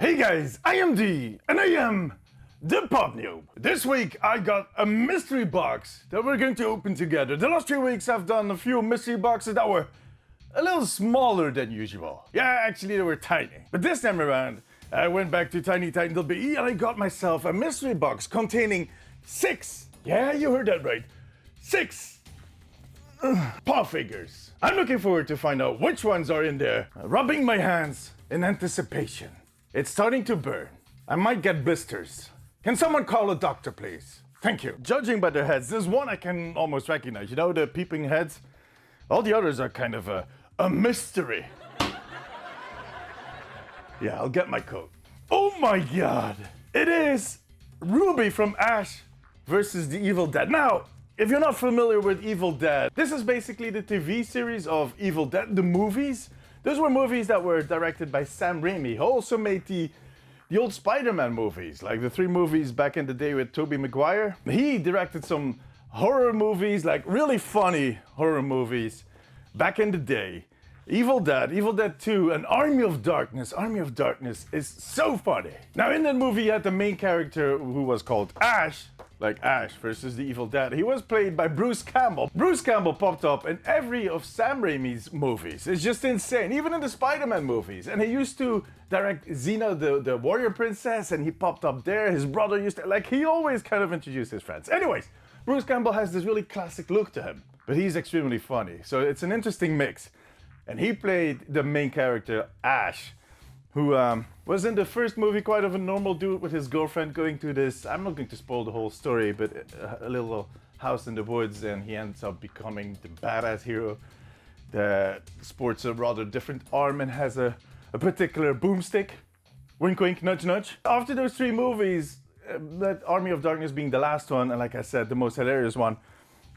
Hey guys, I am D, and I am the Pop Noob. This week I got a mystery box that we're going to open together. The last 3 weeks I've done a few mystery boxes that were a little smaller than usual. Yeah, actually they were tiny. But this time around, I went back to tinytitan.be and I got myself a mystery box containing 6, yeah, you heard that right, 6 paw figures. I'm looking forward to find out which ones are in there. Rubbing my hands in anticipation. It's starting to burn. I might get blisters. Can someone call a doctor, please? Thank you. Judging by their heads, there's one I can almost recognize. You know, the peeping heads? All the others are kind of a mystery. Yeah, I'll get my coat. Oh my god! It is Ruby from Ash versus the Evil Dead. Now, if you're not familiar with Evil Dead, this is basically the TV series of Evil Dead, the movies. Those were movies that were directed by Sam Raimi, who also made the old Spider-Man movies, like the 3 movies back in the day with Tobey Maguire. He directed some horror movies, like really funny horror movies back in the day. Evil Dead 2, and Army of Darkness. Army of Darkness is so funny. Now in that movie you had the main character who was called Ash, like Ash versus the Evil Dead. He was played by Bruce Campbell. Bruce Campbell popped up in every of Sam Raimi's movies. It's just insane, even in the Spider-Man movies. And he used to direct Xena, the warrior princess, and he popped up there. His brother used to, like, he always kind of introduced his friends. Anyways, Bruce Campbell has this really classic look to him, but he's extremely funny. So it's an interesting mix. And he played the main character, Ash, who was in the first movie quite of a normal dude with his girlfriend going to this, I'm not going to spoil the whole story, but a little house in the woods, and he ends up becoming the badass hero that sports a rather different arm and has a particular boomstick. Wink wink, nudge nudge. After those 3 movies, that Army of Darkness being the last one, and like I said, the most hilarious one,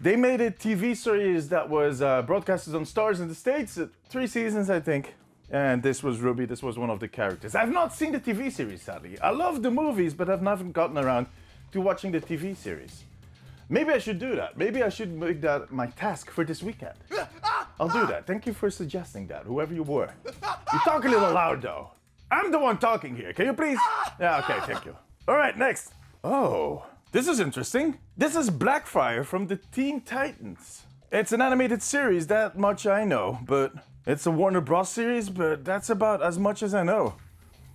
they made a TV series that was broadcasted on Stars in the States, 3 seasons I think. And this was Ruby, this was one of the characters. I've not seen the TV series, sadly. I love the movies, but I've never gotten around to watching the TV series. Maybe I should do that. Maybe I should make that my task for this weekend. I'll do that. Thank you for suggesting that, whoever you were. You talk a little loud, though. I'm the one talking here. Can you please? Yeah, okay, thank you. All right, next. Oh, this is interesting. This is Blackfire from the Teen Titans. It's an animated series, that much I know, but it's a Warner Bros. Series, but that's about as much as I know.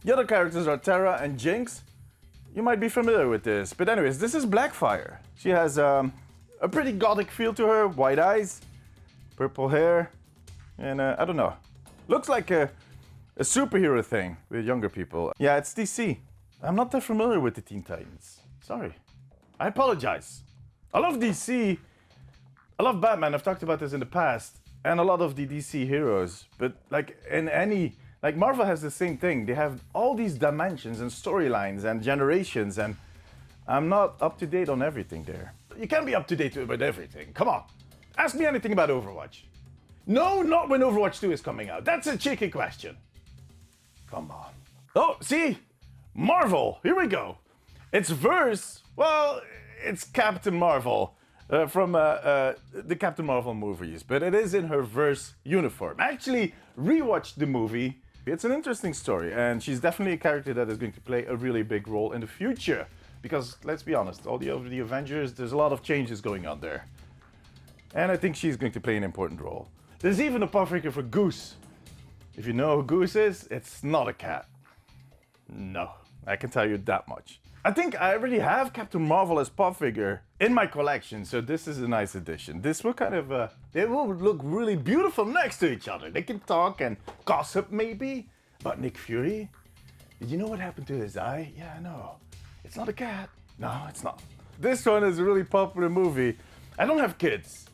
The other characters are Tara and Jinx. You might be familiar with this, but anyways, this is Blackfire. She has a pretty gothic feel to her, white eyes, purple hair, and I don't know. Looks like a superhero thing with younger people. Yeah, it's DC. I'm not that familiar with the Teen Titans. Sorry. I apologize. I love DC. I love Batman, I've talked about this in the past. And a lot of the DC heroes, but like in any, like Marvel has the same thing. They have all these dimensions and storylines and generations, and I'm not up to date on everything there. You can't be up to date with everything. Come on, ask me anything about Overwatch. No, not when Overwatch 2 is coming out. That's a cheeky question. Come on. Oh, see, Marvel. Here we go. It's verse. Well, it's Captain Marvel. From the Captain Marvel movies, but it is in her verse uniform. I actually rewatched the movie. It's an interesting story, and she's definitely a character that is going to play a really big role in the future. Because, let's be honest, all the Avengers, there's a lot of changes going on there. And I think she's going to play an important role. There's even a paw figure for Goose. If you know who Goose is, it's not a cat. No, I can tell you that much. I think I already have Captain Marvel as pop figure in my collection, so this is a nice addition. This will kind of, they will look really beautiful next to each other. They can talk and gossip maybe about Nick Fury. Did you know what happened to his eye? Yeah, I know. It's not a cat. No, it's not. This one is a really popular movie. I don't have kids,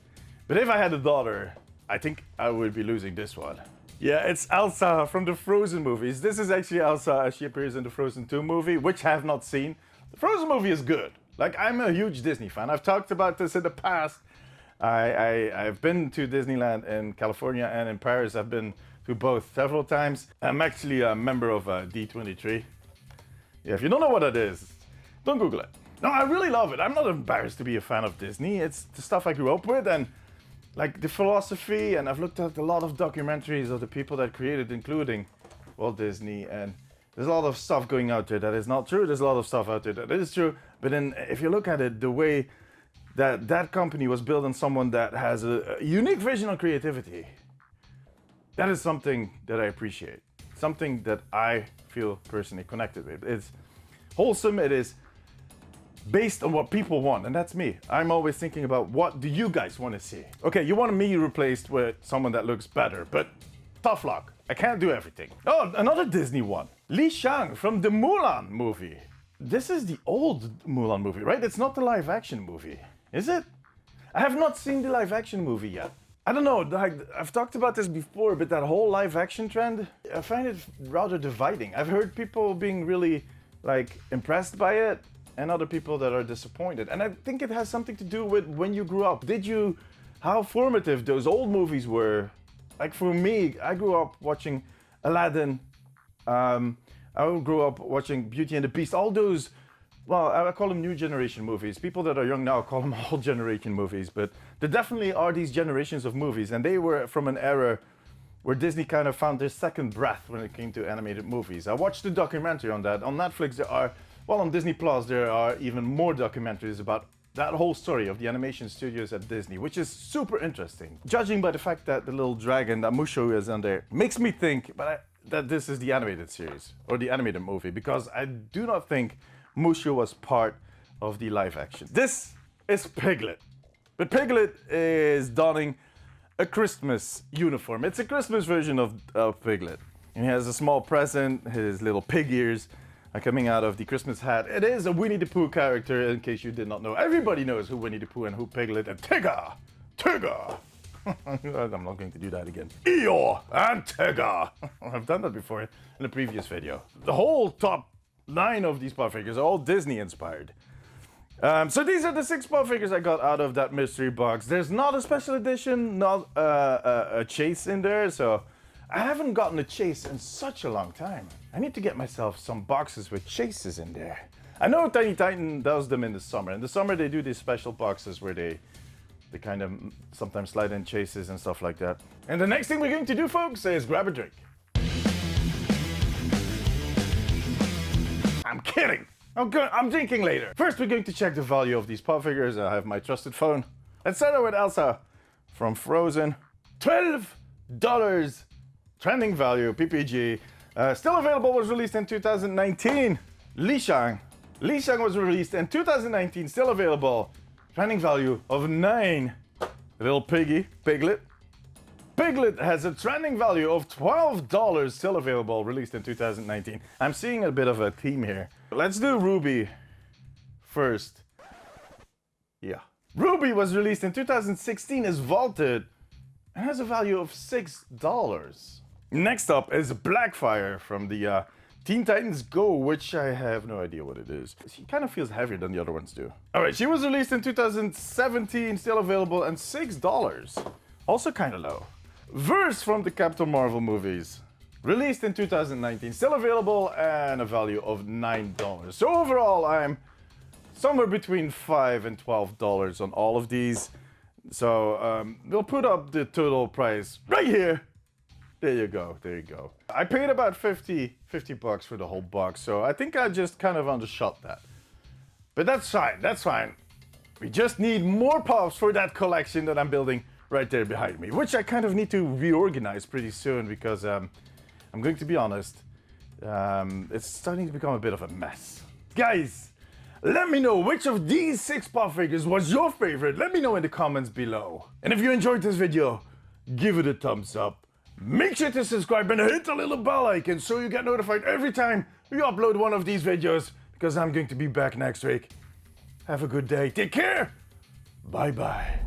but if I had a daughter, I think I would be losing this one. Yeah, it's Elsa from the Frozen movies. This is actually Elsa as she appears in the Frozen 2 movie, which I have not seen. The Frozen movie is good. Like, I'm a huge Disney fan. I've talked about this in the past. I've been to Disneyland in California and in Paris. I've been to both several times. I'm actually a member of D23. Yeah, if you don't know what that is, don't Google it. No, I really love it. I'm not embarrassed to be a fan of Disney. It's the stuff I grew up with, and like the philosophy, and I've looked at a lot of documentaries of the people that created, including Walt Disney, and There's a lot of stuff going out there that is not true. There's a lot of stuff out there that is true. But then if you look at it, the way that company was built on someone that has a unique vision on creativity, that is something that I appreciate. Something that I feel personally connected with. It's wholesome. It is based on what people want, and that's me. I'm always thinking about, what do you guys want to see? Okay, you want me replaced with someone that looks better, but tough luck. I can't do everything. Oh, another Disney one. Li Shang from the Mulan movie. This is the old Mulan movie, right? It's not the live action movie, is it? I have not seen the live action movie yet. I don't know, I've talked about this before, but that whole live action trend, I find it rather dividing. I've heard people being really impressed by it, and other people that are disappointed. And I think it has something to do with when you grew up. How formative those old movies were. Like for me, I grew up watching Aladdin. I grew up watching Beauty and the Beast. All those, well, I call them new generation movies. People that are young now call them old generation movies, but there definitely are these generations of movies, and they were from an era where Disney kind of found their second breath when it came to animated movies. I watched a documentary on that. On Netflix, on Disney Plus, there are even more documentaries about that whole story of the animation studios at Disney, which is super interesting. Judging by the fact that the little dragon, that Mushu is on there, makes me think that this is the animated series, or the animated movie, because I do not think Mushu was part of the live action. This is Piglet. But Piglet is donning a Christmas uniform. It's a Christmas version of Piglet. And he has a small present, his little pig ears are coming out of the Christmas hat. It is a Winnie the Pooh character, in case you did not know. Everybody knows who Winnie the Pooh and who Piglet and Tigger. I'm not going to do that again. Eeyore and Tigger. I've done that before in a previous video. The whole top 9 of these Pop figures are all Disney inspired. So these are the 6 Pop figures I got out of that mystery box. There's not a special edition, not a chase in there, so I haven't gotten a chase in such a long time. I need to get myself some boxes with chases in there. I know Tiny Titan does them in the summer. In the summer they do these special boxes where they kind of sometimes slide in chases and stuff like that. And the next thing we're going to do, folks, is grab a drink. I'm kidding. I'm drinking later. First, we're going to check the value of these Pop figures. I have my trusted phone. Let's start out with Elsa from Frozen. $12 trending value, PPG. Still available, was released in 2019. Li Shang. Li Shang was released in 2019, still available. Trending value of 9. Little piggy, Piglet. Piglet has a trending value of $12, still available, released in 2019. I'm seeing a bit of a theme here. Let's do Ruby first. Yeah. Ruby was released in 2016, is vaulted, and has a value of $6. Next up is Blackfire from the Teen Titans Go, which I have no idea what it is. She kind of feels heavier than the other ones do. Alright, she was released in 2017, still available, and $6. Also kind of low. Verse from the Captain Marvel movies. Released in 2019, still available, and a value of $9. So overall, I'm somewhere between $5 and $12 on all of these. So we'll put up the total price right here. There you go, there you go. I paid about 50 bucks for the whole box, so I think I just kind of undershot that. But that's fine, that's fine. We just need more Pops for that collection that I'm building right there behind me, which I kind of need to reorganize pretty soon because I'm going to be honest, it's starting to become a bit of a mess. Guys, let me know which of these 6 Pop figures was your favorite. Let me know in the comments below. And if you enjoyed this video, give it a thumbs up. Make sure to subscribe and hit the little bell icon so you get notified every time we upload one of these videos, because I'm going to be back next week. Have a good day. Take care. Bye-bye.